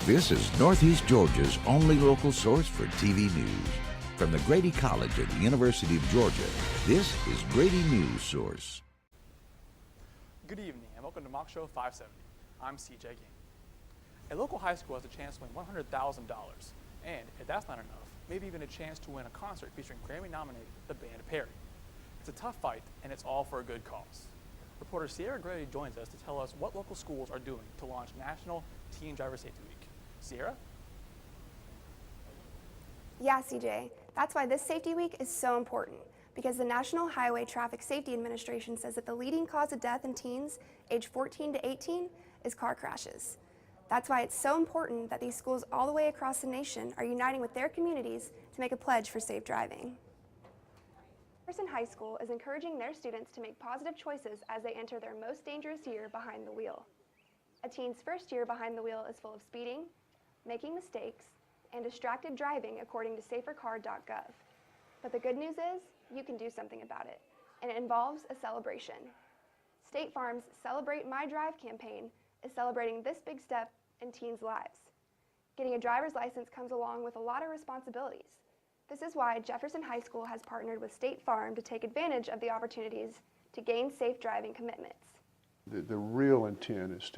This is Northeast Georgia's only local source for TV news. From the Grady College at the University of Georgia, this is Grady News Source. Good evening and welcome to Mock Show 570. I'm CJ King. A local high school has a chance to win $100,000, and if that's not enough, maybe even a chance to win a concert featuring Grammy-nominated The Band Perry. It's a tough fight, and it's all for a good cause. Reporter Sierra Grady joins us to tell us what local schools are doing to launch National Teen Driver Safety Week. Sierra? Yeah, CJ. That's why this Safety Week is so important, because the National Highway Traffic Safety Administration says that the leading cause of death in teens age 14 to 18 is car crashes. That's why it's so important that these schools all the way across the nation are uniting with their communities to make a pledge for safe driving. Jefferson High School is encouraging their students to make positive choices as they enter their most dangerous year behind the wheel. A teen's first year behind the wheel is full of speeding, making mistakes, and distracted driving according to safercar.gov. But the good news is, you can do something about it, and it involves a celebration. State Farm's Celebrate My Drive campaign is celebrating this big step in teens' lives. Getting a driver's license comes along with a lot of responsibilities. This is why Jefferson High School has partnered with State Farm to take advantage of the opportunities to gain safe driving commitments. The real intent is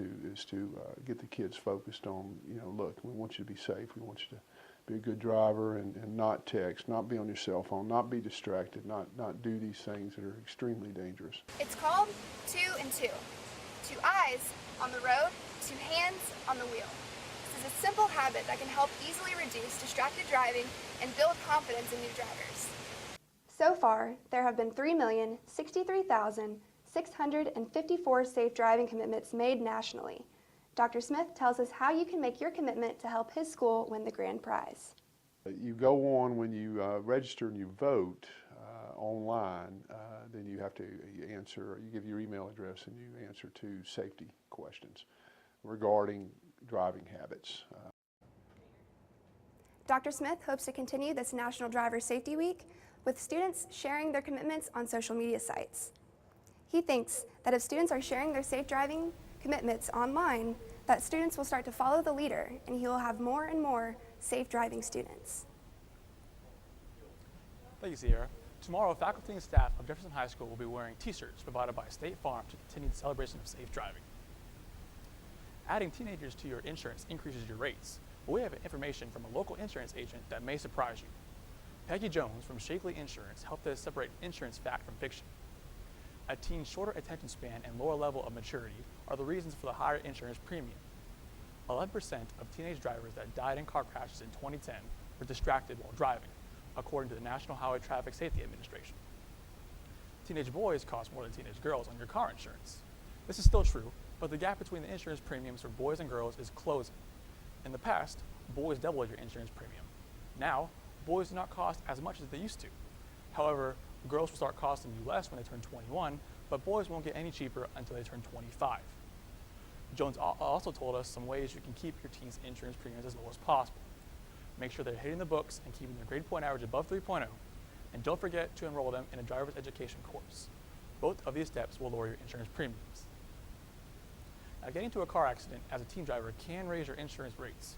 to get the kids focused on, look, we want you to be safe, we want you to be a good driver and not text, not be on your cell phone, not be distracted, not do these things that are extremely dangerous. It's called 2 and 2. 2 eyes on the road, 2 hands on the wheel. This is a simple habit that can help easily reduce distracted driving and build confidence in new drivers. So far, there have been 3,063,654 safe driving commitments made nationally. Dr. Smith tells us how you can make your commitment to help his school win the grand prize. You go on when you register and you vote online, then you have to answer, you give your email address and you answer 2 safety questions regarding driving habits. Dr. Smith hopes to continue this National Driver Safety Week with students sharing their commitments on social media sites. He thinks that if students are sharing their safe driving commitments online, that students will start to follow the leader and he will have more and more safe driving students. Thank you, Sierra. Tomorrow, faculty and staff of Jefferson High School will be wearing t-shirts provided by State Farm to continue the celebration of safe driving. Adding teenagers to your insurance increases your rates, but we have information from a local insurance agent that may surprise you. Peggy Jones from Shakely Insurance helped us separate insurance fact from fiction. A teen's shorter attention span and lower level of maturity are the reasons for the higher insurance premium. 11% of teenage drivers that died in car crashes in 2010 were distracted while driving, according to the National Highway Traffic Safety Administration. Teenage boys cost more than teenage girls on your car insurance. This is still true, but the gap between the insurance premiums for boys and girls is closing. In the past, boys doubled your insurance premium. Now, boys do not cost as much as they used to. However, girls will start costing you less when they turn 21, but boys won't get any cheaper until they turn 25. Jones also told us some ways you can keep your teen's insurance premiums as low as possible. Make sure they're hitting the books and keeping their grade point average above 3.0, and don't forget to enroll them in a driver's education course. Both of these steps will lower your insurance premiums. Now, getting into a car accident as a teen driver can raise your insurance rates.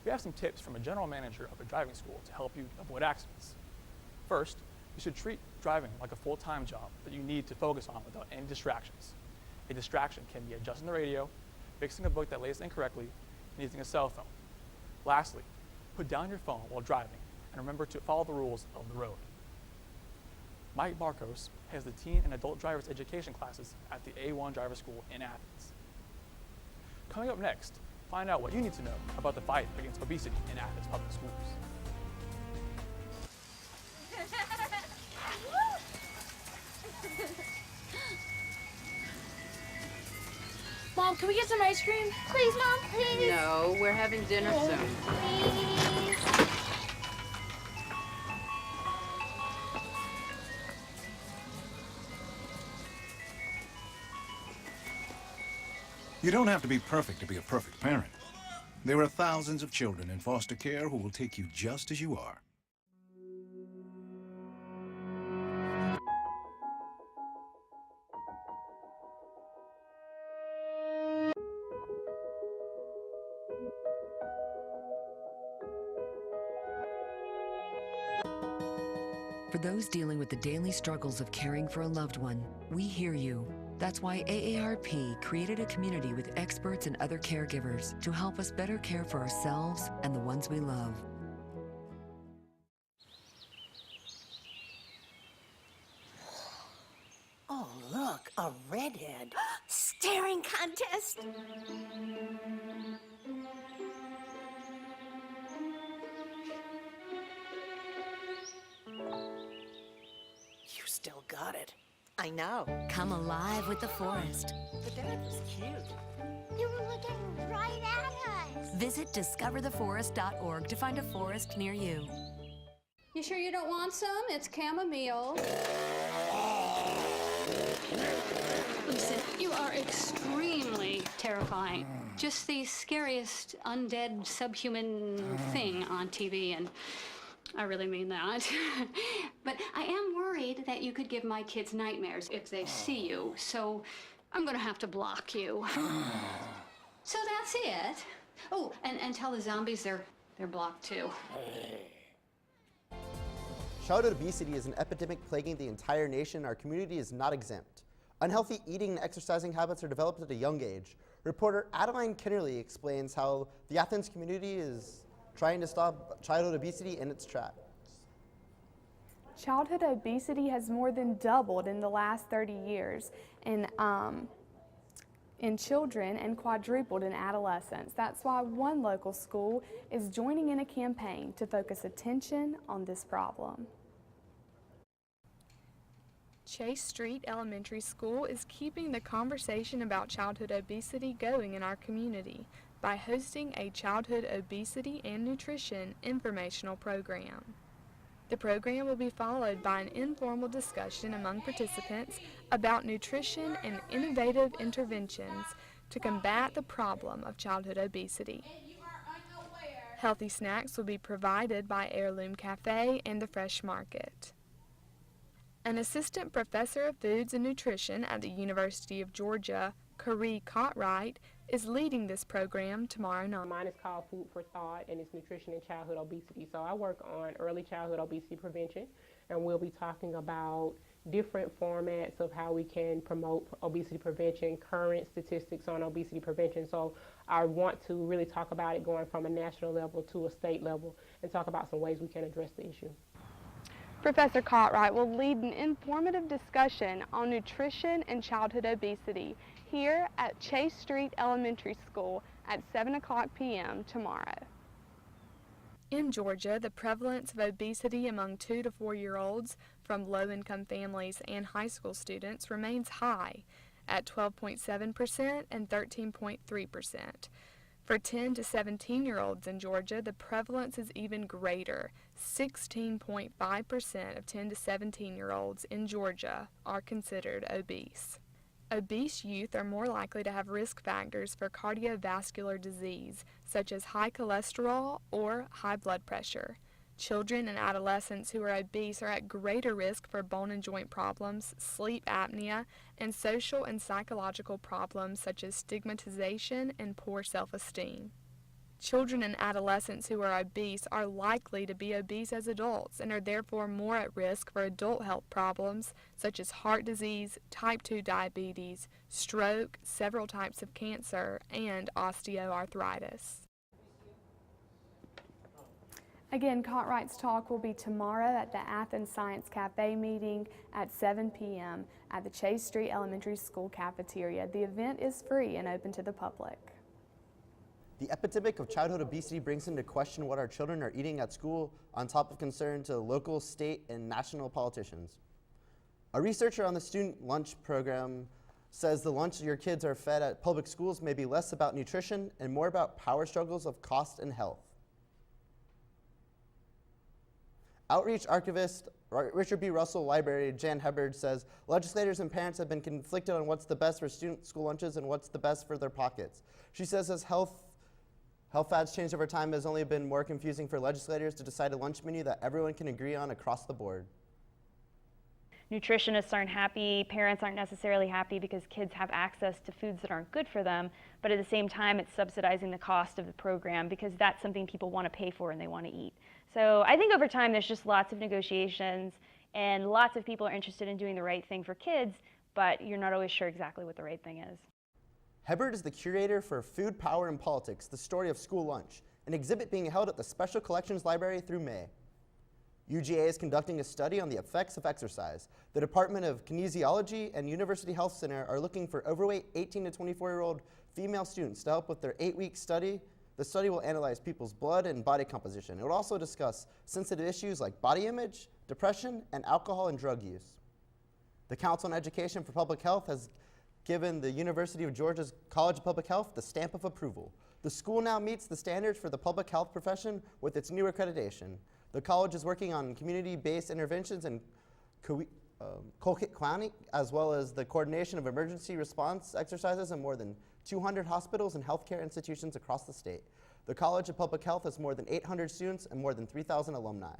We have some tips from a general manager of a driving school to help you avoid accidents. First, you should treat driving like a full-time job that you need to focus on without any distractions. A distraction can be adjusting the radio, fixing a book that lays incorrectly, and using a cell phone. Lastly, put down your phone while driving and remember to follow the rules of the road. Mike Marcos has the teen and adult driver's education classes at the A1 Driver School in Athens. Coming up next, find out what you need to know about the fight against obesity in Athens public schools. Mom, can we get some ice cream? Please, Mom, please. No, we're having dinner soon. Please. You don't have to be perfect to be a perfect parent. There are thousands of children in foster care who will take you just as you are. For those dealing with the daily struggles of caring for a loved one, we hear you. That's why AARP created a community with experts and other caregivers to help us better care for ourselves and the ones we love. Oh, look, a redhead. Staring contest. You still got it. I know. Come alive with the forest. The dad was cute. You were looking right at us. Visit discovertheforest.org to find a forest near you. You sure you don't want some? It's chamomile. Listen, you are extremely terrifying. Just the scariest undead subhuman thing on TV, and I really mean that. But I am worried that you could give my kids nightmares if they see you, so I'm gonna have to block you. So that's it. Oh, and tell the zombies they're blocked too. Childhood obesity is an epidemic plaguing the entire nation. Our community is not exempt. Unhealthy eating and exercising habits are developed at a young age. Reporter Adeline Kennerly explains how the Athens community is trying to stop childhood obesity in its tracks. Childhood obesity has more than doubled in the last 30 years in children and quadrupled in adolescents. That's why one local school is joining in a campaign to focus attention on this problem. Chase Street Elementary School is keeping the conversation about childhood obesity going in our community by hosting a childhood obesity and nutrition informational program. The program will be followed by an informal discussion among participants about nutrition and innovative interventions to combat the problem of childhood obesity. Healthy snacks will be provided by Heirloom Cafe and the Fresh Market. An assistant professor of foods and nutrition at the University of Georgia, Carrie Cartwright, is leading this program tomorrow night. Mine is called Food for Thought, and it's nutrition and childhood obesity. So I work on early childhood obesity prevention, and we'll be talking about different formats of how we can promote obesity prevention, current statistics on obesity prevention. So I want to really talk about it going from a national level to a state level and talk about some ways we can address the issue. Professor Cartwright will lead an informative discussion on nutrition and childhood obesity here at Chase Street Elementary School at 7 p.m. tomorrow. In Georgia, the prevalence of obesity among 2 to 4-year-olds from low-income families and high school students remains high at 12.7% and 13.3%. For 10 to 17-year-olds in Georgia, the prevalence is even greater. 16.5% of 10 to 17-year-olds in Georgia are considered obese. Obese youth are more likely to have risk factors for cardiovascular disease, such as high cholesterol or high blood pressure. Children and adolescents who are obese are at greater risk for bone and joint problems, sleep apnea, and social and psychological problems such as stigmatization and poor self-esteem. Children and adolescents who are obese are likely to be obese as adults and are therefore more at risk for adult health problems such as heart disease, type 2 diabetes, stroke, several types of cancer, and osteoarthritis. Again, Cartwright's talk will be tomorrow at the Athens Science Cafe meeting at 7 p.m. at the Chase Street Elementary School cafeteria. The event is free and open to the public. The epidemic of childhood obesity brings into question what our children are eating at school, on top of concern to local, state, and national politicians. A researcher on the student lunch program says the lunch your kids are fed at public schools may be less about nutrition and more about power struggles of cost and health. Outreach archivist Richard B. Russell Library Jan Hubbard says legislators and parents have been conflicted on what's the best for student school lunches and what's the best for their pockets. She says as health fads change over time, it has only been more confusing for legislators to decide a lunch menu that everyone can agree on across the board. Nutritionists aren't happy, parents aren't necessarily happy because kids have access to foods that aren't good for them, but at the same time it's subsidizing the cost of the program because that's something people want to pay for and they want to eat. So I think over time there's just lots of negotiations And lots of people are interested in doing the right thing for kids, but you're not always sure exactly what the right thing is. Hebert is the curator for Food, Power, and Politics, The Story of School Lunch, an exhibit being held at the Special Collections Library through May. UGA is conducting a study on the effects of exercise. The Department of Kinesiology and University Health Center are looking for overweight 18 to 24-year-old female students to help with their 8-week study. The study will analyze people's blood and body composition. It will also discuss sensitive issues like body image, depression, and alcohol and drug use. The Council on Education for Public Health has given the University of Georgia's College of Public Health the stamp of approval. The school now meets the standards for the public health profession with its new accreditation. The college is working on community-based interventions in Colquitt County, as well as the coordination of emergency response exercises in more than 200 hospitals and healthcare institutions across the state. The College of Public Health has more than 800 students and more than 3,000 alumni.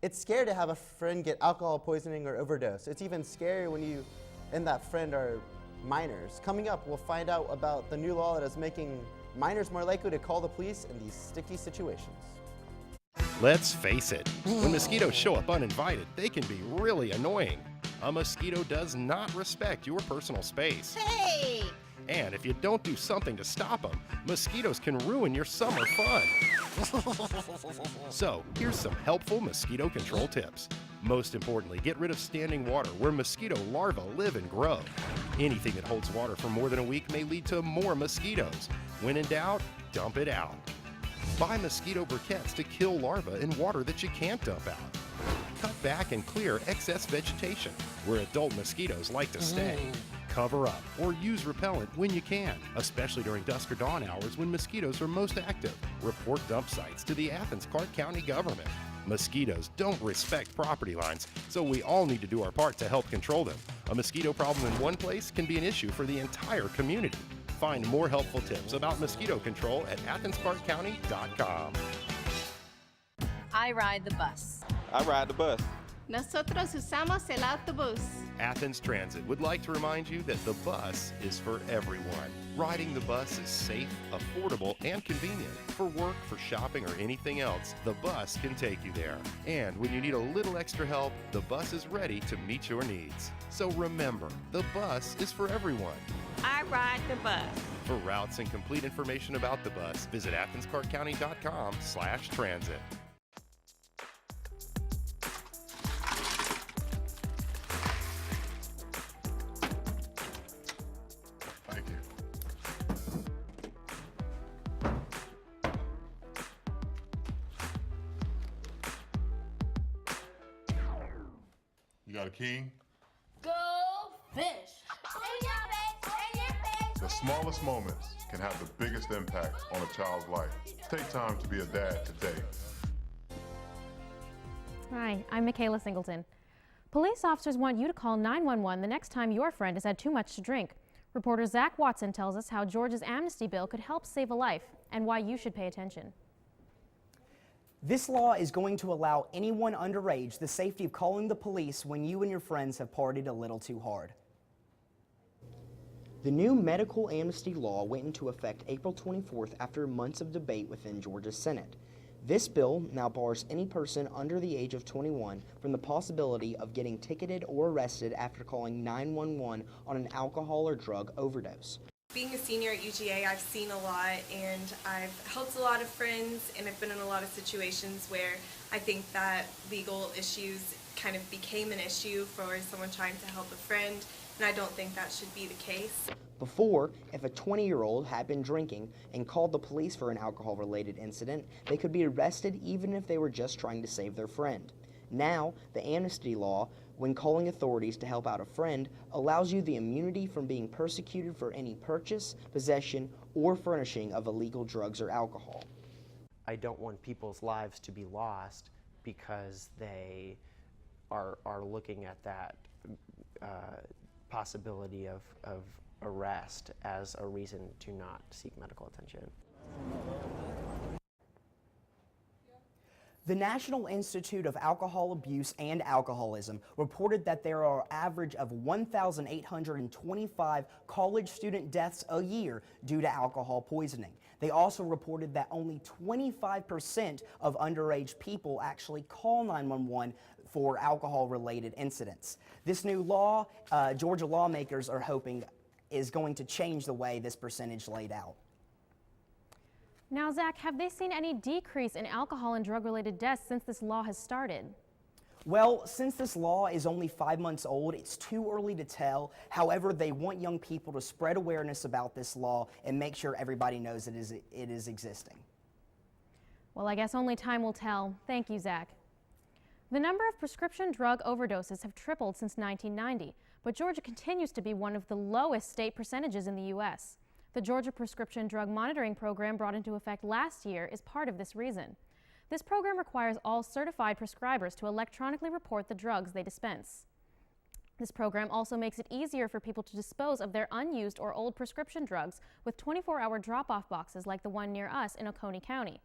It's scary to have a friend get alcohol poisoning or overdose. It's even scarier when you and that friend are minors. Coming up, we'll find out about the new law that is making minors more likely to call the police in these sticky situations. Let's face it, when mosquitoes show up uninvited, they can be really annoying. A mosquito does not respect your personal space. Hey! And if you don't do something to stop them, mosquitoes can ruin your summer fun. So, here's some helpful mosquito control tips. Most importantly, get rid of standing water where mosquito larvae live and grow. Anything that holds water for more than a week may lead to more mosquitoes. When in doubt, dump it out. Buy mosquito briquettes to kill larvae in water that you can't dump out. Cut back and clear excess vegetation where adult mosquitoes like to stay. Cover up or use repellent when you can, especially during dusk or dawn hours when mosquitoes are most active. Report dump sites to the Athens-Clarke County government. Mosquitoes don't respect property lines, so we all need to do our part to help control them. A mosquito problem in one place can be an issue for the entire community. Find more helpful tips about mosquito control at AthensClarkeCounty.com. I ride the bus. I ride the bus. Nosotros usamos el autobús. Athens Transit would like to remind you that the bus is for everyone. Riding the bus is safe, affordable, and convenient. For work, for shopping, or anything else, the bus can take you there. And when you need a little extra help, the bus is ready to meet your needs. So remember, the bus is for everyone. I ride the bus. For routes and complete information about the bus, visit AthensClarkeCounty.com/transit. Thank you. You got a king? Go fish. The smallest moments can have the biggest impact on a child's life. Take time to be a dad today. Hi, I'm Michaela Singleton. Police officers want you to call 911 the next time your friend has had too much to drink. Reporter Zach Watson tells us how Georgia's amnesty bill could help save a life and why you should pay attention. This law is going to allow anyone underage the safety of calling the police when you and your friends have partied a little too hard. The new medical amnesty law went into effect April 24th after months of debate within Georgia's Senate. This bill now bars any person under the age of 21 from the possibility of getting ticketed or arrested after calling 911 on an alcohol or drug overdose. Being a senior at UGA, I've seen a lot, and I've helped a lot of friends, and I've been in a lot of situations where I think that legal issues kind of became an issue for someone trying to help a friend, and I don't think that should be the case. Before, if a 20-year-old had been drinking and called the police for an alcohol-related incident, they could be arrested even if they were just trying to save their friend. Now, the amnesty law, when calling authorities to help out a friend, allows you the immunity from being persecuted for any purchase, possession, or furnishing of illegal drugs or alcohol. I don't want people's lives to be lost because they are looking at that possibility of arrest as a reason to not seek medical attention. The National Institute of Alcohol Abuse and Alcoholism reported that there are an average of 1,825 college student deaths a year due to alcohol poisoning. They also reported that only 25% of underage people actually call 911 for alcohol-related incidents. This new law, Georgia lawmakers are hoping is going to change the way this percentage laid out. Now, Zach, have they seen any decrease in alcohol and drug-related deaths since this law has started? Well, since this law is only 5 months old, it's too early to tell. However, they want young people to spread awareness about this law and make sure everybody knows it is existing. Well, I guess only time will tell. Thank you, Zach. The number of prescription drug overdoses have tripled since 1990, but Georgia continues to be one of the lowest state percentages in the U.S. The Georgia Prescription Drug Monitoring Program, brought into effect last year, is part of this reason. This program requires all certified prescribers to electronically report the drugs they dispense. This program also makes it easier for people to dispose of their unused or old prescription drugs with 24-hour drop-off boxes like the one near us in Oconee County.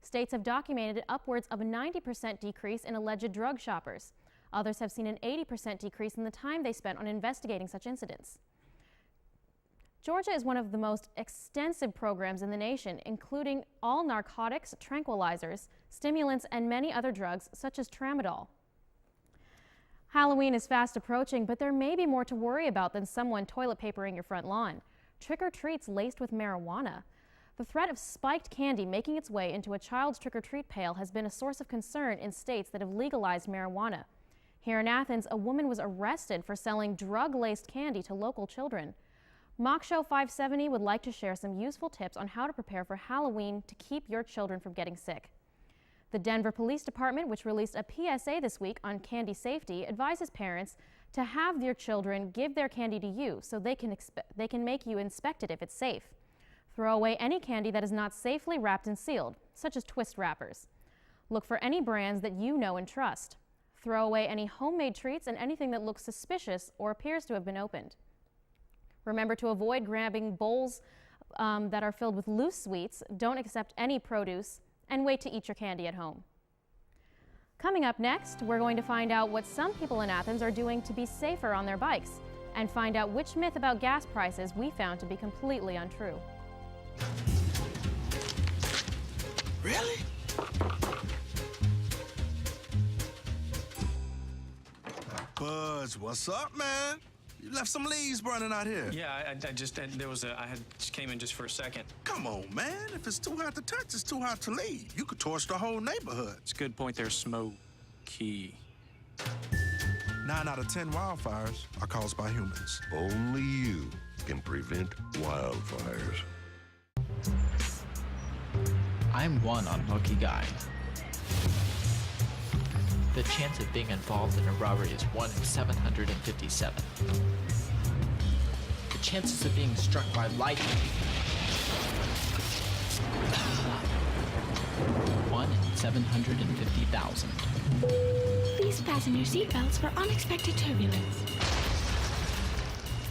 States have documented upwards of a 90% decrease in alleged drug shoppers. Others have seen an 80% decrease in the time they spent on investigating such incidents. Georgia is one of the most extensive programs in the nation, including all narcotics, tranquilizers, stimulants, and many other drugs, such as tramadol. Halloween is fast approaching, but there may be more to worry about than someone toilet papering your front lawn. Trick-or-treats laced with marijuana. The threat of spiked candy making its way into a child's trick-or-treat pail has been a source of concern in states that have legalized marijuana. Here in Athens, a woman was arrested for selling drug-laced candy to local children. Mock Show 570 would like to share some useful tips on how to prepare for Halloween to keep your children from getting sick. The Denver Police Department, which released a PSA this week on candy safety, advises parents to have their children give their candy to you so they can make you inspect it if it's safe. Throw away any candy that is not safely wrapped and sealed, such as twist wrappers. Look for any brands that you know and trust. Throw away any homemade treats and anything that looks suspicious or appears to have been opened. Remember to avoid grabbing bowls that are filled with loose sweets, don't accept any produce, and wait to eat your candy at home. Coming up next, we're going to find out what some people in Athens are doing to be safer on their bikes, and find out which myth about gas prices we found to be completely untrue. Really? Buzz, what's up, man? You left some leaves burning out here. Yeah, I just came in just for a second. Come on, man. If it's too hot to touch, it's too hot to leave. You could torch the whole neighborhood. It's a good point there, Smokey. 9 out of 10 wildfires are caused by humans. Only you can prevent wildfires. I'm one unlucky guy. The chance of being involved in a robbery is 1 in 757. The chances of being struck by lightning. 1 in 750,000. Please fasten your seatbelts for unexpected turbulence.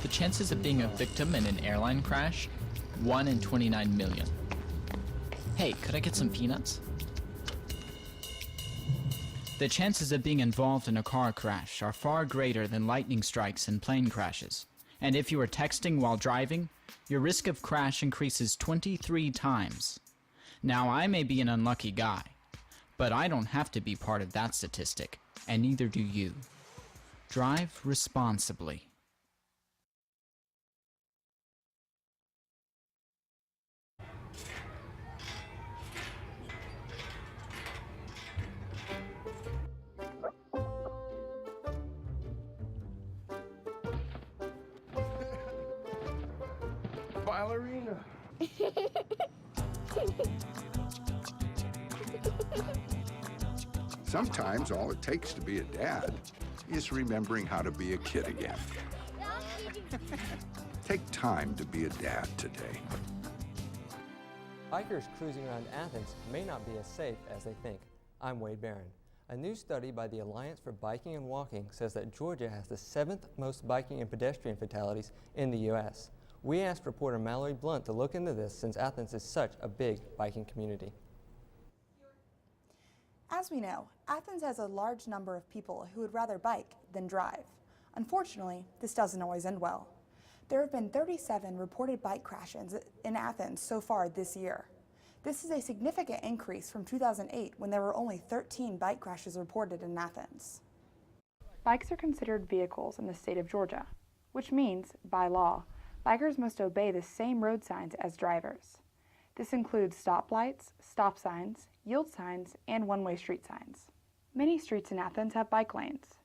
The chances of being a victim in an airline crash? 1 in 29 million. Hey, could I get some peanuts? The chances of being involved in a car crash are far greater than lightning strikes and plane crashes. And if you are texting while driving, your risk of crash increases 23 times. Now, I may be an unlucky guy, but I don't have to be part of that statistic, and neither do you. Drive responsibly. Ballerina. Sometimes all it takes to be a dad is remembering how to be a kid again. Take time to be a dad today. Bikers cruising around Athens may not be as safe as they think. I'm Wade Barron. A new study by the Alliance for Biking and Walking says that Georgia has the 7th most biking and pedestrian fatalities in the U.S. We asked reporter Mallory Blunt to look into this since Athens is such a big biking community. As we know, Athens has a large number of people who would rather bike than drive. Unfortunately, this doesn't always end well. There have been 37 reported bike crashes in Athens so far this year. This is a significant increase from 2008 when there were only 13 bike crashes reported in Athens. Bikes are considered vehicles in the state of Georgia, which means, by law, bikers must obey the same road signs as drivers. This includes stoplights, stop signs, yield signs, and one-way street signs. Many streets in Athens have bike lanes.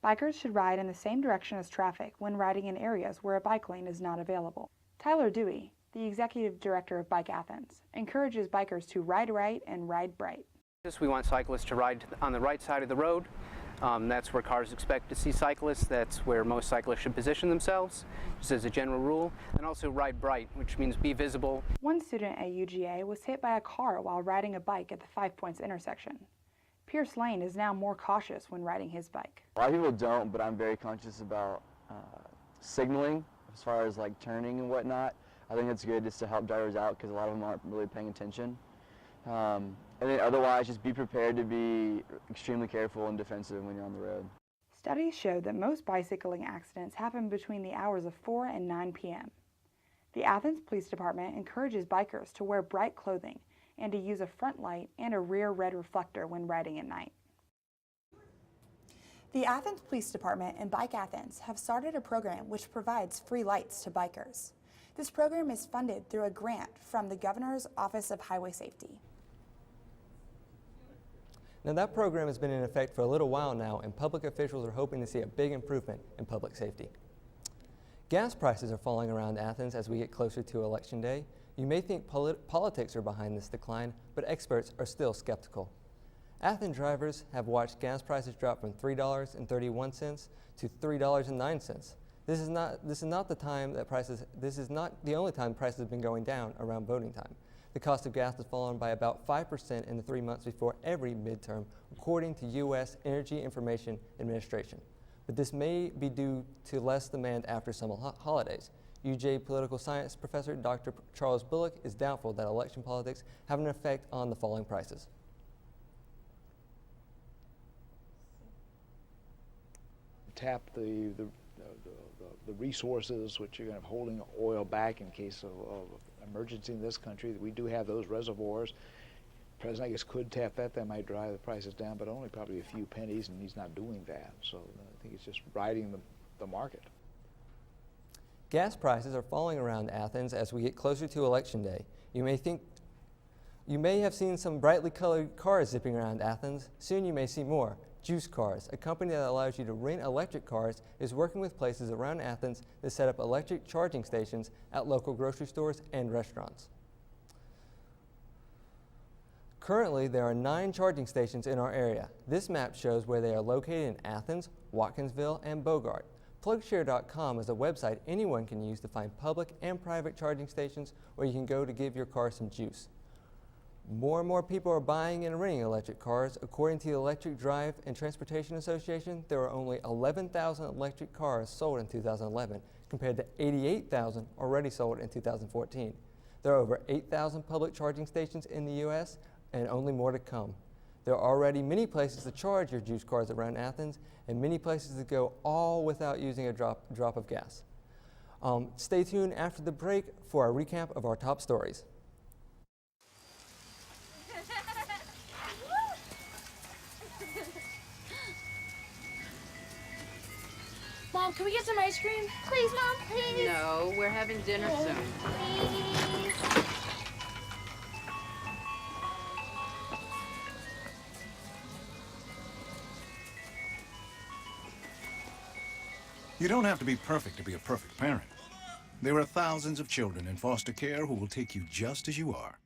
Bikers should ride in the same direction as traffic when riding in areas where a bike lane is not available. Tyler Dewey, the executive director of Bike Athens, encourages bikers to ride right and ride bright. We want cyclists to ride on the right side of the road. That's where cars expect to see cyclists. That's where most cyclists should position themselves, just as a general rule. And also ride bright, which means be visible. One student at UGA was hit by a car while riding a bike at the 5 Points intersection. Pierce Lane is now more cautious when riding his bike. A lot of people don't, but I'm very conscious about signaling as far as like turning and whatnot. I think it's good just to help drivers out because a lot of them aren't really paying attention. And then otherwise, just be prepared to be extremely careful and defensive when you're on the road. Studies show that most bicycling accidents happen between the hours of 4 and 9 p.m. The Athens Police Department encourages bikers to wear bright clothing and to use a front light and a rear red reflector when riding at night. The Athens Police Department and Bike Athens have started a program which provides free lights to bikers. This program is funded through a grant from the Governor's Office of Highway Safety. Now that program has been in effect for a little while now, and public officials are hoping to see a big improvement in public safety. Gas prices are falling around Athens as we get closer to Election Day. You may think politics are behind this decline, but experts are still skeptical. Athens drivers have watched gas prices drop from $3.31 to $3.09. This is not the only time prices have been going down around voting time. The cost of gas has fallen by about 5% in the 3 months before every midterm, according to U.S. Energy Information Administration. But this may be due to less demand after summer holidays. UJ political science professor Dr. Charles Bullock is doubtful that election politics have an effect on the falling prices. Tap the resources which are going to have holding oil back in case of emergency in this country. We do have those reservoirs. The president, I guess, could tap that. That might drive the prices down, but only probably a few pennies, and he's not doing that. So I think it's just riding the market. Gas prices are falling around Athens as we get closer to Election Day. You may have seen some brightly colored cars zipping around Athens. Soon you may see more. Juice Cars, a company that allows you to rent electric cars, is working with places around Athens to set up electric charging stations at local grocery stores and restaurants. Currently, there are 9 charging stations in our area. This map shows where they are located in Athens, Watkinsville, and Bogart. Plugshare.com is a website anyone can use to find public and private charging stations where you can go to give your car some juice. More and more people are buying and renting electric cars. According to the Electric Drive and Transportation Association, there were only 11,000 electric cars sold in 2011, compared to 88,000 already sold in 2014. There are over 8,000 public charging stations in the U.S., and only more to come. There are already many places to charge your juice cars around Athens, and many places to go all without using a drop of gas. Stay tuned after the break for a recap of our top stories. Mom, can we get some ice cream? Please, Mom, please. No, we're having dinner soon. Please. You don't have to be perfect to be a perfect parent. There are thousands of children in foster care who will take you just as you are.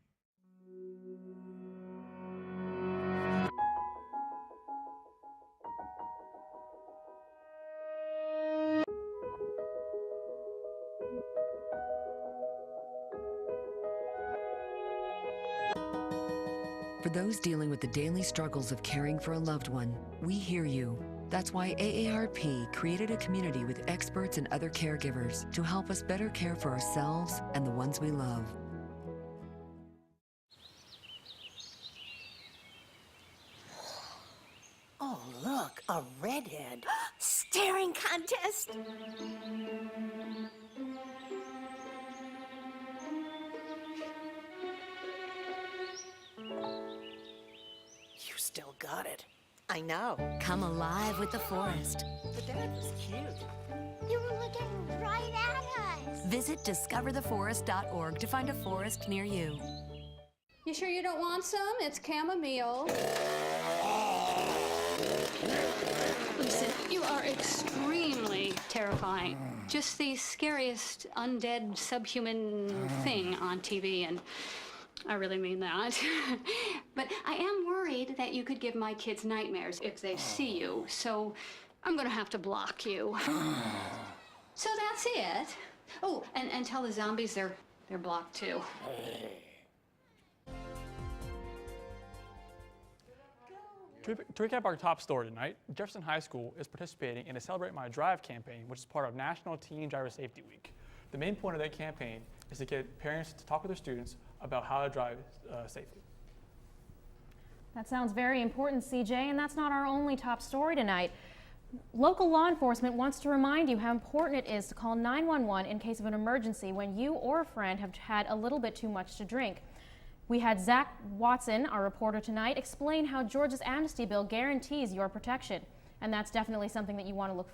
For those dealing with the daily struggles of caring for a loved one, we hear you. That's why AARP created a community with experts and other caregivers to help us better care for ourselves and the ones we love. A redhead? Staring contest? You still got it. I know. Come alive with the forest. The dad was cute. You were looking right at us. Visit discovertheforest.org to find a forest near you. You sure you don't want some? It's chamomile. Listen, you are extremely terrifying. Just the scariest undead subhuman thing on TV, and I really mean that. But I am worried that you could give my kids nightmares if they see you, so I'm gonna have to block you. So that's it. Oh, and tell the zombies they're blocked too. To recap our top story tonight, Jefferson High School is participating in a Celebrate My Drive campaign, which is part of National Teen Driver Safety Week. The main point of that campaign is to get parents to talk with their students about how to drive safely. That sounds very important, CJ, and that's not our only top story tonight. Local law enforcement wants to remind you how important it is to call 911 in case of an emergency when you or a friend have had a little bit too much to drink. We had Zach Watson, our reporter tonight, explain how Georgia's amnesty bill guarantees your protection. And that's definitely something that you want to look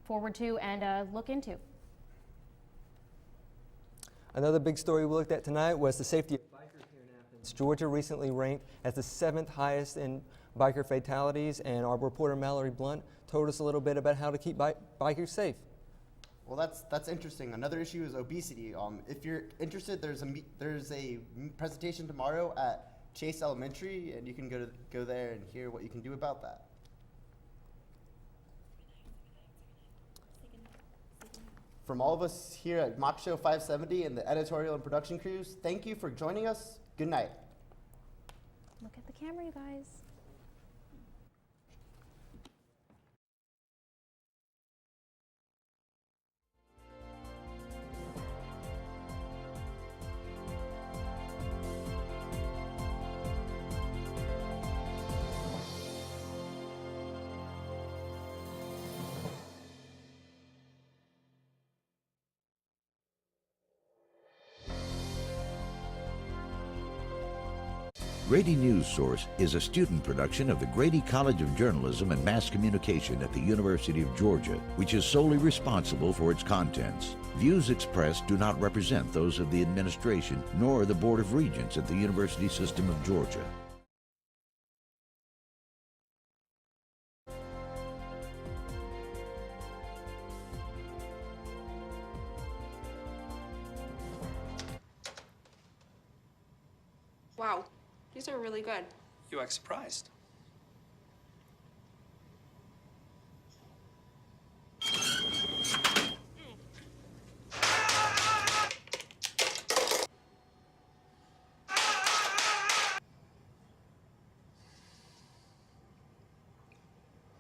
forward to and look into. Another big story we looked at tonight was the safety of bikers here in Athens. Georgia recently ranked as the 7th highest in biker fatalities, and our reporter Mallory Blunt told us a little bit about how to keep bikers safe. Well, that's interesting. Another issue is obesity. If you're interested, there's a presentation tomorrow at Chase Elementary, and you can go there and hear what you can do about that. From all of us here at Mock Show 570 and the editorial and production crews, thank you for joining us. Good night. Look at the camera, you guys. Grady News Source is a student production of the Grady College of Journalism and Mass Communication at the University of Georgia, which is solely responsible for its contents. Views expressed do not represent those of the administration nor the Board of Regents at the University System of Georgia. Wow, these are really good. You act surprised.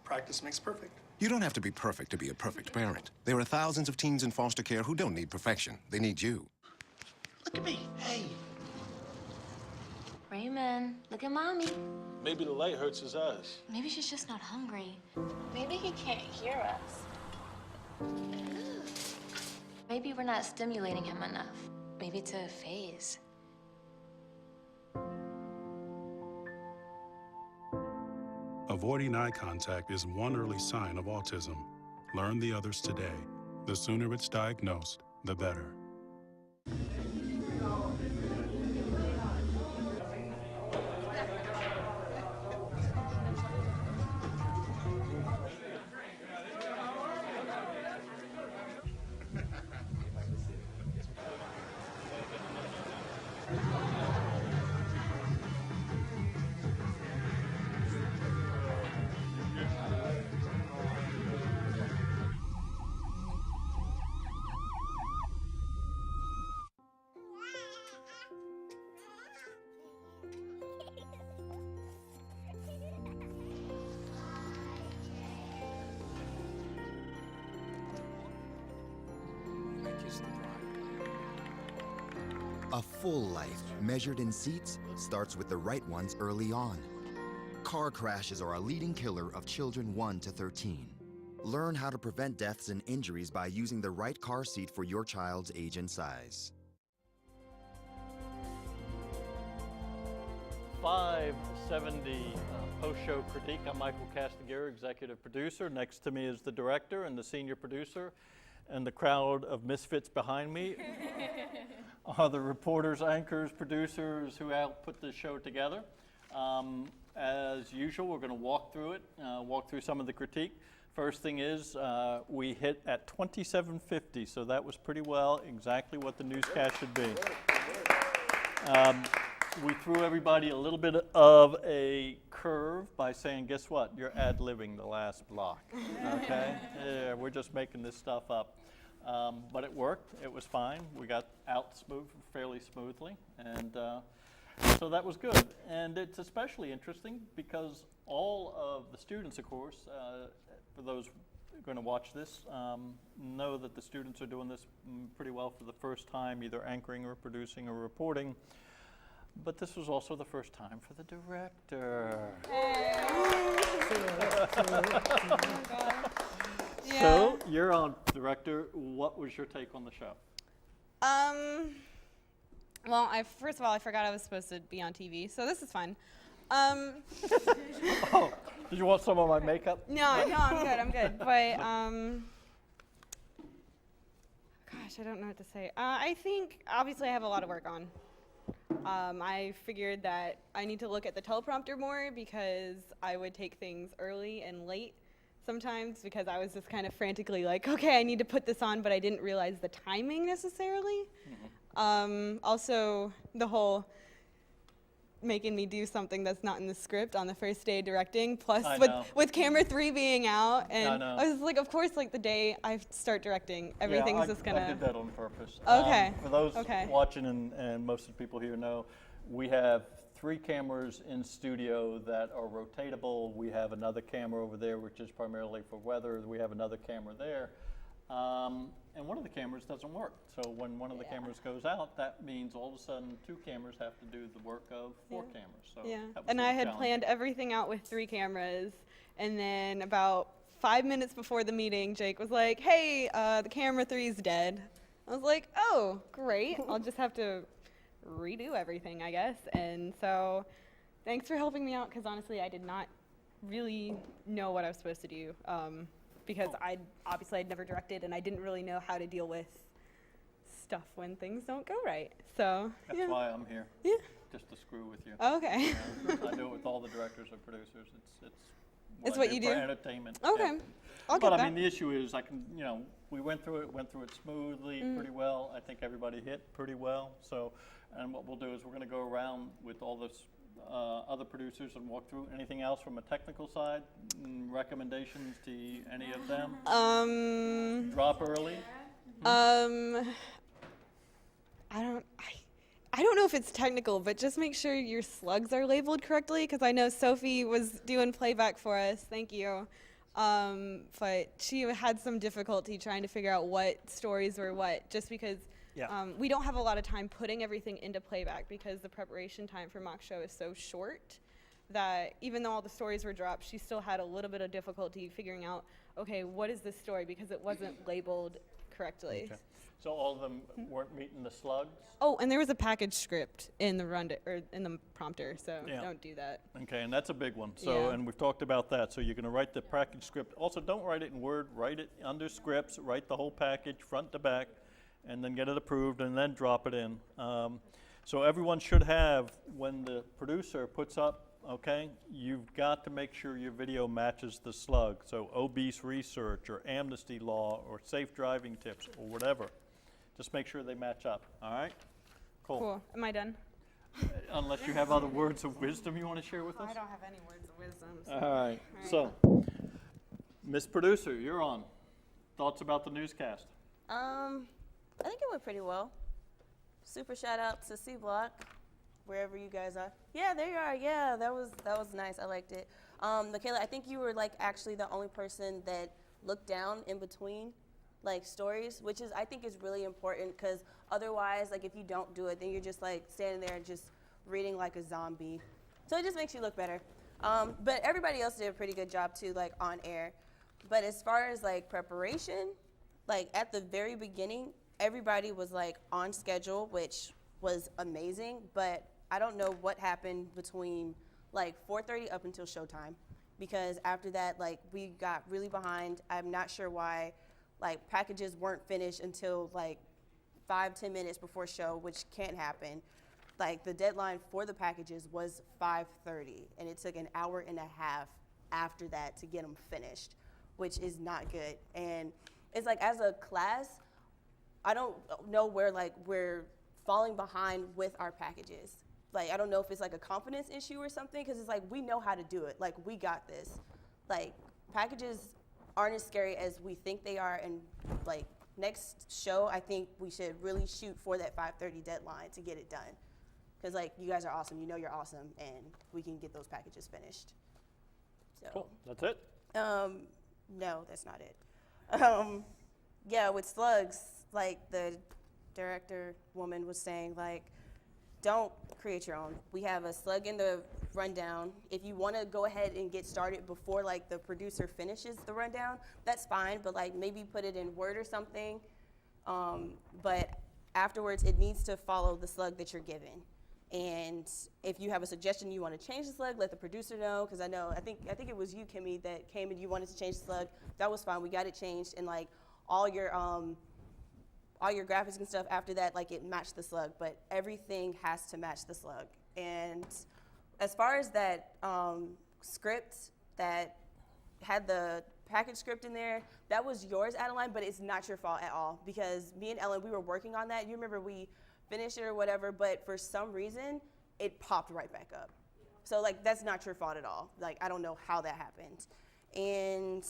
Practice makes perfect. You don't have to be perfect to be a perfect parent. There are thousands of teens in foster care who don't need perfection. They need you. Look at me. Hey. Raymond, look at Mommy. Maybe the light hurts his eyes. Maybe she's just not hungry. Maybe he can't hear us. Maybe we're not stimulating him enough. Maybe it's a phase. Avoiding eye contact is one early sign of autism. Learn the others today. The sooner it's diagnosed, the better. A full life measured in seats starts with the right ones early on. car crashes are a leading killer of children 1 to 13. Learn how to prevent deaths and injuries by using the right car seat for your child's age and size. 570 post-show critique. I'm Michael Castigiero, executive producer. Next to me is the director and the senior producer, and the crowd of misfits behind me are the reporters, anchors, producers who helped put this show together. As usual, we're going to walk through it, walk through some of the critique. First thing is we hit at 2750, so that was pretty well exactly what the newscast should be. We threw everybody a little bit of a curve by saying, guess what? You're ad-libbing the last block, okay? Yeah, we're just making this stuff up. But it worked. It was fine. We got out fairly smoothly, and so that was good. And it's especially interesting because all of the students, of course, for those who are going to watch this, know that the students are doing this pretty well for the first time, either anchoring or producing or reporting. But this was also the first time for the director. So you're on, director. What was your take on the show? Well, first of all, I forgot I was supposed to be on TV, so this is fun. Oh, did you want some of my makeup? No, I'm good. But gosh, I don't know what to say. I think obviously I have a lot of work on. I figured that I need to look at the teleprompter more because I would take things early and late sometimes because I was just kind of frantically like, okay, I need to put this on, but I didn't realize the timing necessarily. Also, the whole making me do something that's not in the script on the first day directing, plus with camera 3 being out, and I was like, of course, like the day I start directing, everything's just gonna. I did that on purpose. Okay. For those watching, and most of the people here know, we have 3 cameras in studio that are rotatable. We have another camera over there, which is primarily for weather. We have another camera there. And one of the cameras doesn't work. So when one of the cameras goes out, that means all of a sudden 2 cameras have to do the work of 4 cameras. So and I had planned everything out with 3 cameras, and then about 5 minutes before the meeting, Jake was like, hey, the camera 3 is dead. I was like, oh, great. I'll just have to redo everything, I guess. And so thanks for helping me out, because honestly, I did not really know what I was supposed to do. Because I'd never directed, and I didn't really know how to deal with stuff when things don't go right. So that's why I'm here. Yeah. Just to screw with you. Okay. I do it with all the directors and producers. It's what you do for entertainment. Okay. Yeah. I'll get but that. I mean, the issue is we went through it smoothly, pretty well. I think everybody hit pretty well. So, and what we'll do is we're going to go around with all this. Other producers and walk through anything else from a technical side, recommendations to any of them? Drop early? I don't know if it's technical, but just make sure your slugs are labeled correctly, because I know Sophie was doing playback for us. Thank you. But she had some difficulty trying to figure out what stories were what, just because we don't have a lot of time putting everything into playback because the preparation time for mock show is so short that even though all the stories were dropped, she still had a little bit of difficulty figuring out, okay, what is this story, because it wasn't labeled correctly. Okay. So all of them weren't meeting the slugs? Oh, and there was a package script in the in the prompter, so don't do that. Okay, and that's a big one. So, and we've talked about that. So you're going to write the package script. Also, don't write it in Word. Write it under scripts. Write the whole package, front to back, and then get it approved, and then drop it in. So everyone should have, when the producer puts up, okay, you've got to make sure your video matches the slug. So obese research or amnesty law or safe driving tips or whatever. Just make sure they match up, all right? Cool. Am I done? Unless you have other words of wisdom you want to share with us? I don't have any words of wisdom. So. All right. So, Miss Producer, you're on. Thoughts about the newscast? I think it went pretty well. Super shout out to C Block, wherever you guys are. Yeah, there you are. Yeah, that was nice. I liked it. Michaela, I think you were like actually the only person that looked down in between like stories, which is I think is really important, because otherwise, like if you don't do it, then you're just like standing there and just reading like a zombie. So it just makes you look better. But everybody else did a pretty good job too, like on air. But as far as like preparation, like at the very beginning, everybody was like on schedule, which was amazing. But I don't know what happened between like 4:30 up until showtime, because after that, like we got really behind. I'm not sure why, like packages weren't finished until like 5-10 minutes before show, which can't happen. Like the deadline for the packages was 5:30, and it took an hour and a half after that to get them finished, which is not good. And it's like as a class, I don't know where like we're falling behind with our packages. Like I don't know if it's like a confidence issue or something, because it's like we know how to do it. Like we got this. Like packages aren't as scary as we think they are, and like next show, I think we should really shoot for that 5:30 deadline to get it done. Because like you guys are awesome, you know you're awesome, and we can get those packages finished. So. Cool. That's it? No, that's not it. Yeah, with slugs, like the director woman was saying, like, don't create your own. We have a slug in the rundown. If you want to go ahead and get started before like the producer finishes the rundown, that's fine, but like maybe put it in Word or something. But afterwards, it needs to follow the slug that you're given. And if you have a suggestion you want to change the slug, let the producer know, because I think it was you, Kimmy, that came and you wanted to change the slug. That was fine. We got it changed, and like all your graphics and stuff after that, like it matched the slug. But everything has to match the slug. And as far as that script that had the package script in there, that was yours, Adeline, but it's not your fault at all, because me and Ellen, we were working on that. You remember we finished it or whatever, but for some reason, it popped right back up. So like, that's not your fault at all. Like, I don't know how that happened. And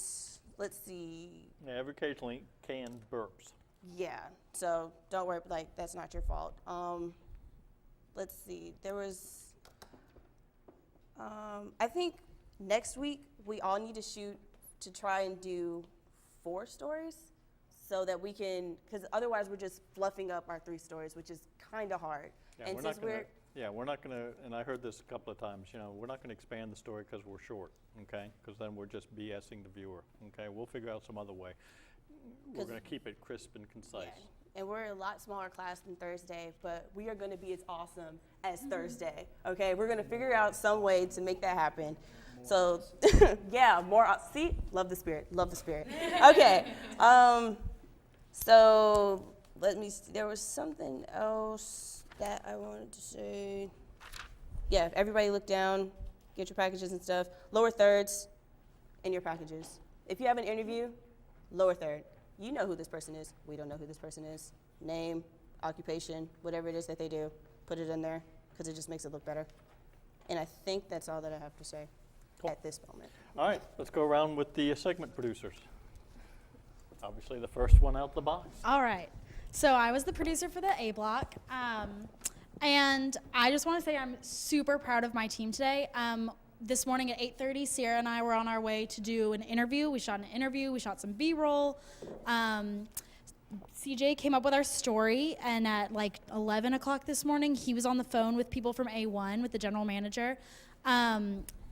let's see. Yeah, every occasionally canned burps. Yeah, so don't worry, like, that's not your fault. Let's see, there was, I think next week, we all need to shoot to try and do 4 stories, so that we can, because otherwise we're just fluffing up our 3 stories, which is kind of hard. Yeah, and we're not gonna, and I heard this a couple of times, you know, we're not gonna expand the story because we're short, okay? Because then we're just BSing the viewer, okay? We'll figure out some other way. We're gonna keep it crisp and concise. Yeah. And we're a lot smaller class than Thursday, but we are gonna be as awesome as Thursday, okay? We're gonna figure out some way to make that happen. So, yeah, see, love the spirit, Okay, so let me see, there was something else that I wanted to say. Yeah, everybody look down, get your packages and stuff. Lower thirds in your packages. If you have an interview, lower third. You know who this person is. We don't know who this person is. Name, occupation, whatever it is that they do, put it in there, because it just makes it look better. And I think that's all that I have to say at this moment. All right, let's go around with the segment producers. Obviously, the first one out the box. All right. So I was the producer for the A block. And I just want to say I'm super proud of my team today. This morning at 8:30, Sierra and I were on our way to do an interview. We shot an interview. We shot some B-roll. CJ came up with our story, and at like 11 o'clock this morning, he was on the phone with people from A1, with the general manager.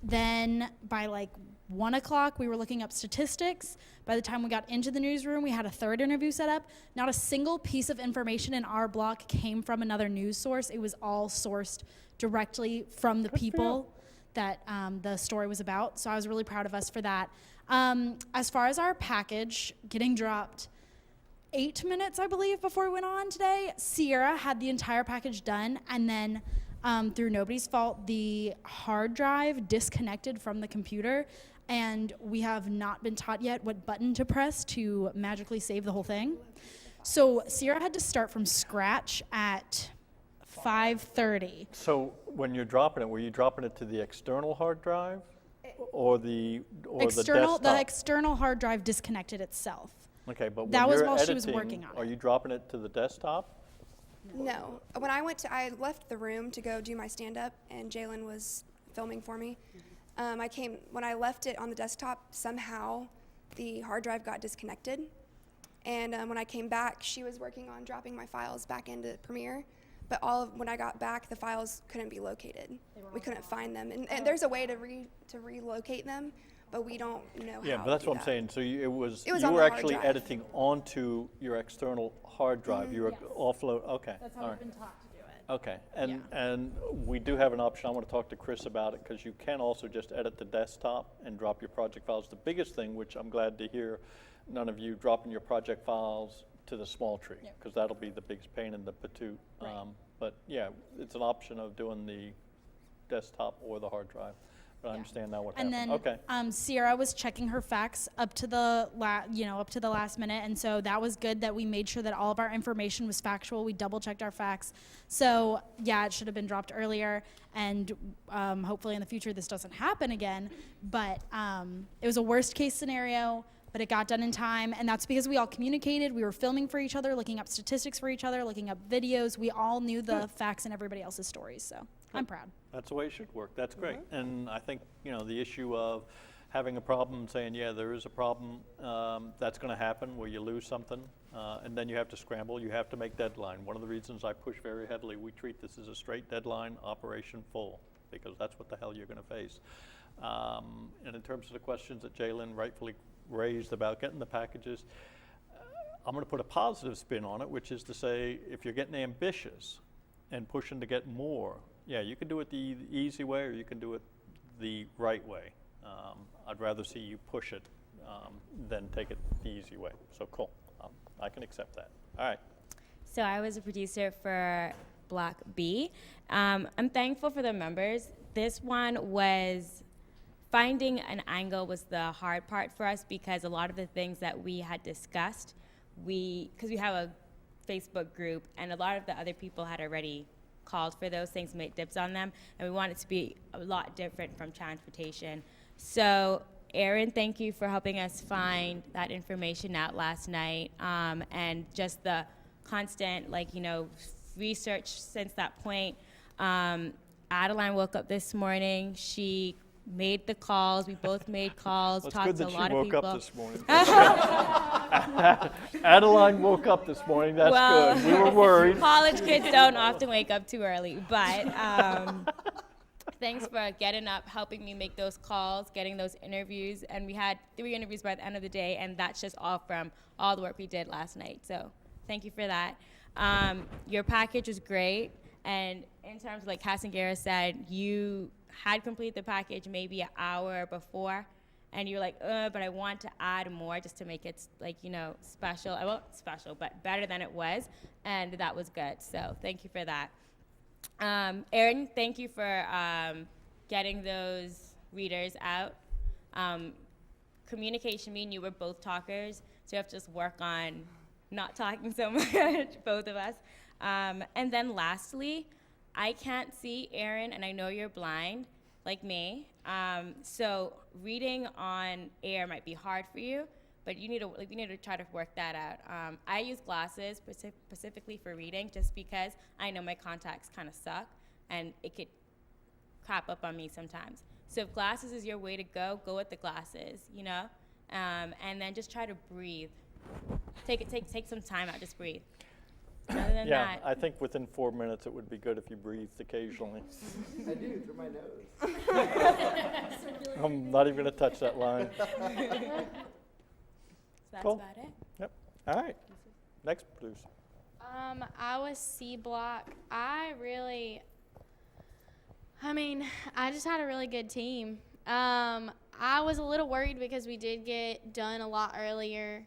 Then by like 1 o'clock, we were looking up statistics. By the time we got into the newsroom, we had a third interview set up. Not a single piece of information in our block came from another news source. It was all sourced directly from the people that the story was about. So I was really proud of us for that. As far as our package getting dropped, 8 minutes, I believe, before we went on today, Sierra had the entire package done, and then through nobody's fault, the hard drive disconnected from the computer, and we have not been taught yet what button to press to magically save the whole thing. So Sierra had to start from scratch at 5:30. So when you're dropping it, were you dropping it to the external hard drive or the desktop? The external hard drive disconnected itself. Okay, but when that was you're while editing, she was working on it. Are you dropping it to the desktop? No. When I left the room to go do my stand-up, and Jalen was filming for me. When I left it on the desktop, somehow the hard drive got disconnected. And when I came back, she was working on dropping my files back into Premiere. But when I got back, the files couldn't be located. We couldn't find them, and there's a way to relocate them, but we don't know how. Yeah, but that's what I'm saying. So you It was you on were the hard actually drive. editing onto your external hard drive. You were offload. Okay. That's all how right. we've been taught to do it. Okay, and we do have an option. I want to talk to Chris about it because you can also just edit the desktop and drop your project files. The biggest thing, which I'm glad to hear, none of you dropping your project files to the small tree because that'll be the biggest pain in the patoot. But yeah, it's an option of doing the desktop or the hard drive. But I understand now what And happened. then Okay. Sierra was checking her facts up to the last minute, and so that was good that we made sure that all of our information was factual. We double checked our facts. So yeah, it should have been dropped earlier, and hopefully in the future this doesn't happen again. But it was a worst case scenario, but it got done in time, and that's because we all communicated. We were filming for each other, looking up statistics for each other, looking up videos. We all knew the facts and everybody else's stories. So I'm proud. That's the way it should work. That's great. And I think, the issue of having a problem and saying, yeah, there is a problem, that's going to happen where you lose something, and then you have to scramble. You have to make deadline. One of the reasons I push very heavily, we treat this as a straight deadline, operation full, because that's what the hell you're going to face. And in terms of the questions that Jalen rightfully raised about getting the packages, I'm going to put a positive spin on it, which is to say, if you're getting ambitious and pushing to get more, yeah, you can do it the easy way or you can do it the right way. I'd rather see you push it than take it the easy way. So cool, I can accept that. All right. So I was a producer for Block B. I'm thankful for the members. This one was, finding an angle was the hard part for us because a lot of the things that we had discussed, because we have a Facebook group and a lot of the other people had already called for those things, made dibs on them, and we want it to be a lot different from transportation. So Aaron, thank you for helping us find that information out last night, and just the constant, research since that point. Adeline woke up this morning. She made the calls. We both made calls, That's talked good to a that lot she of woke people. up this morning. Adeline woke up this morning. That's good. We were worried. College kids don't often wake up too early, but thanks for getting up, helping me make those calls, getting those interviews, and we had 3 interviews by the end of the day, and that's just all from all the work we did last night. So thank you for that. Your package was great, and in terms of like Casangera said, you had completed the package maybe an hour before, and you're like, but I want to add more just to make it special. Well, special, but better than it was, and that was good. So thank you for that. Aaron, thank you for getting those readers out. Communication, me and you were both talkers, so you have to just work on not talking so much, both of us. And then lastly, I can't see Aaron, and I know you're blind, like me. So reading on air might be hard for you, but you need to try to work that out. I use glasses specifically for reading, just because I know my contacts kind of suck, and it could crap up on me sometimes. So if glasses is your way to go, go with the glasses, and then just try to breathe. Take some time out, just breathe. Other than Yeah, that, I think within 4 minutes it would be good if you breathed occasionally. I do, through my nose. I'm not even going to touch that line. so that's Cool. about it. Yep. All right. Next producer. I was C Block. I just had a really good team. I was a little worried because we did get done a lot earlier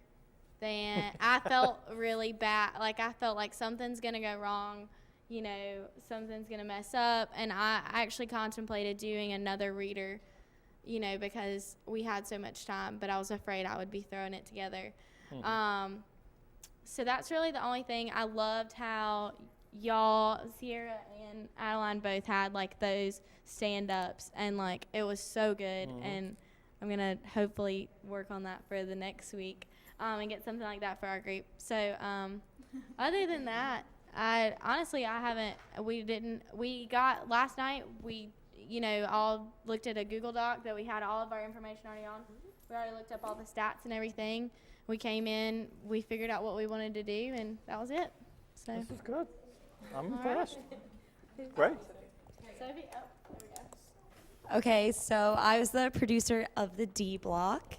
than I felt really bad. Like, I felt like something's going to go wrong, something's going to mess up. And I actually contemplated doing another reader, because we had so much time, but I was afraid I would be throwing it together. Mm-hmm. So that's really the only thing. I loved how y'all, Sierra and Adeline, both had those stand-ups, and it was so good. Mm-hmm. And I'm gonna hopefully work on that for the next week, and get something like that for our group. So other than that, we got last night, we all looked at a Google Doc that we had all of our information already on. We already looked up all the stats and everything. We came in, we figured out what we wanted to do, and that was it. So This is good. I'm impressed. Great. Sophie, oh, there we go. Okay, so I was the producer of the D Block.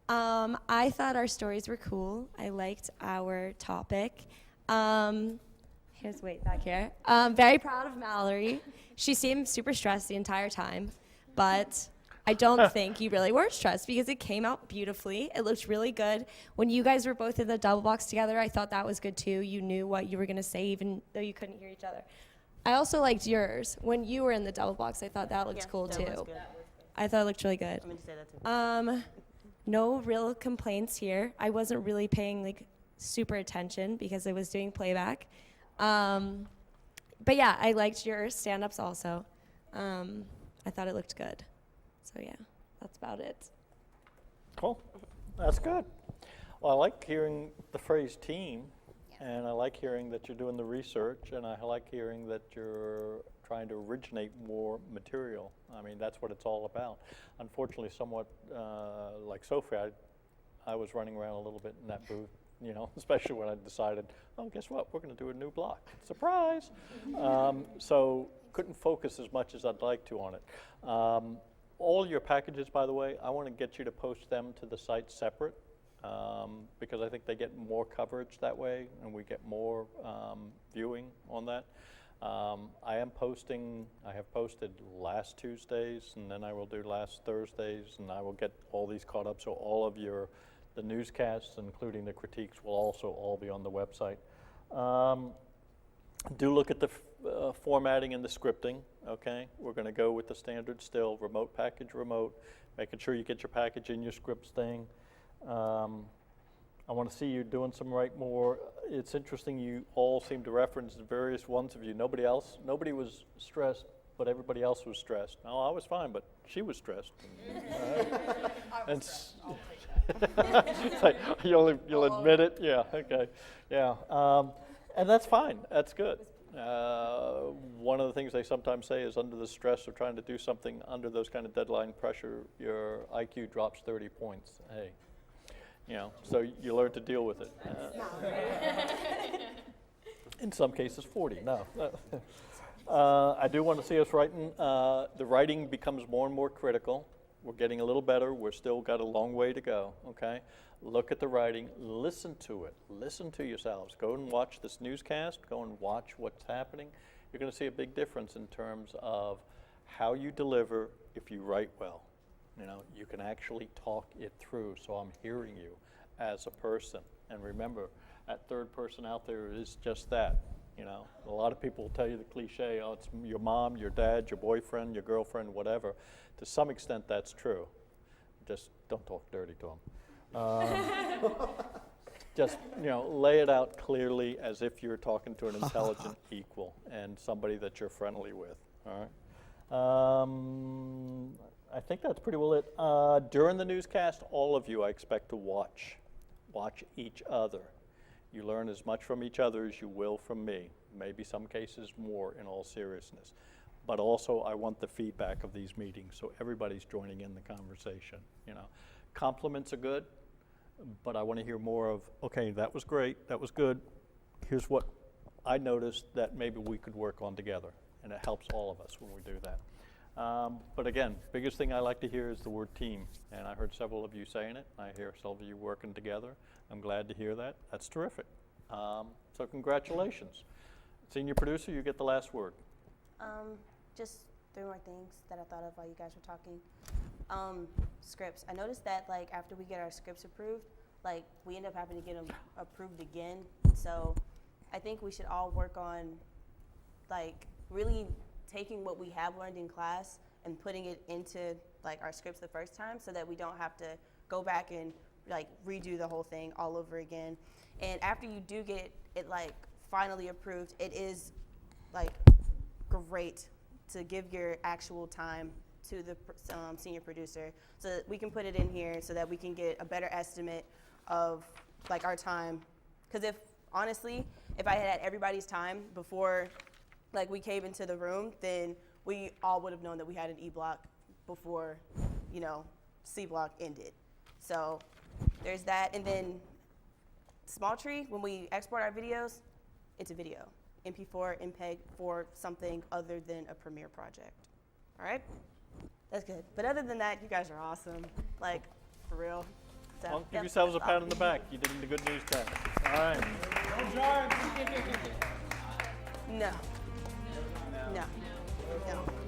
I thought our stories were cool. I liked our topic. Wait, back here. Very proud of Mallory. She seemed super stressed the entire time, but I don't think you really were stressed because it came out beautifully. It looked really good. When you guys were both in the double box together, I thought that was good too. You knew what you were going to say even though you couldn't hear each other. I also liked yours. When you were in the double box, I thought that looked cool that too. was good. I thought it looked really good. I'm going to say that too. No real complaints here. I wasn't really paying like super attention because I was doing playback. But yeah, I liked your stand-ups also. I thought it looked good. So yeah, that's about it. Cool. That's good. Well, I like hearing the phrase team, and I like hearing that you're doing the research, and I like hearing that you're trying to originate more material. I mean, that's what it's all about. Unfortunately, somewhat like Sophie, I was running around a little bit in that booth, especially when I decided, oh, guess what? We're going to do a new block. Surprise! So couldn't focus as much as I'd like to on it. All your packages, by the way, I want to get you to post them to the site separate because I think they get more coverage that way and we get more viewing on that. I have posted last Tuesdays and then I will do last Thursdays and I will get all these caught up so all of the newscasts, including the critiques, will also all be on the website. Do look at the formatting and the scripting, okay? We're going to go with the standard still, remote package, remote, making sure you get your package in your scripts thing. I want to see you doing some write more. It's interesting you all seem to reference various ones of you. Nobody was stressed, but everybody else was stressed. No, I was fine, but she was stressed. It's like, you'll admit it? Yeah, okay. Yeah. And that's fine. That's good. One of the things they sometimes say is under the stress of trying to do something under those kind of deadline pressure, your IQ drops 30 points. Hey, so you learn to deal with it. In some cases, 40. No. I do want to see us writing. The writing becomes more and more critical. We're getting a little better. We're still got a long way to go, okay? Look at the writing. Listen to it. Listen to yourselves. Go and watch this newscast. Go and watch what's happening. You're going to see a big difference in terms of how you deliver if you write well. You can actually talk it through, so I'm hearing you as a person. And remember, that third person out there is just that. A lot of people will tell you the cliche, oh, it's your mom, your dad, your boyfriend, your girlfriend, whatever. To some extent, that's true. Just don't talk dirty to them. Just, lay it out clearly as if you're talking to an intelligent equal and somebody that you're friendly with, all right? I think that's pretty well it. During the newscast, all of you I expect to watch each other. You learn as much from each other as you will from me, maybe some cases more in all seriousness. But also I want the feedback of these meetings so everybody's joining in the conversation. Compliments are good, but I want to hear more of, okay, that was great, that was good. Here's what I noticed that maybe we could work on together. And it helps all of us when we do that. But again, biggest thing I like to hear is the word team. And I heard several of you saying it. I hear several of you working together. I'm glad to hear that. That's terrific. So congratulations. Senior producer, you get the last word. Just 3 more things that I thought of while you guys were talking. Scripts. I noticed that after we get our scripts approved, we end up having to get them approved again. So I think we should all work on really taking what we have learned in class and putting it into our scripts the first time so that we don't have to go back and redo the whole thing all over again. And after you do get it finally approved, it is great to give your actual time to the senior producer so that we can put it in here so that we can get a better estimate of our time. Because honestly, if I had everybody's time before we came into the room, then we all would have known that we had an E block before, C block ended. So there's that. And then Small Tree, when we export our videos, it's a video. MP4, MPEG for something other than a Premiere project. All right? That's good. But other than that, you guys are awesome. Like, for real. So, Well, give yep, yourselves a that's pat all. on the back. You did in the good news test. All right. No. No. No.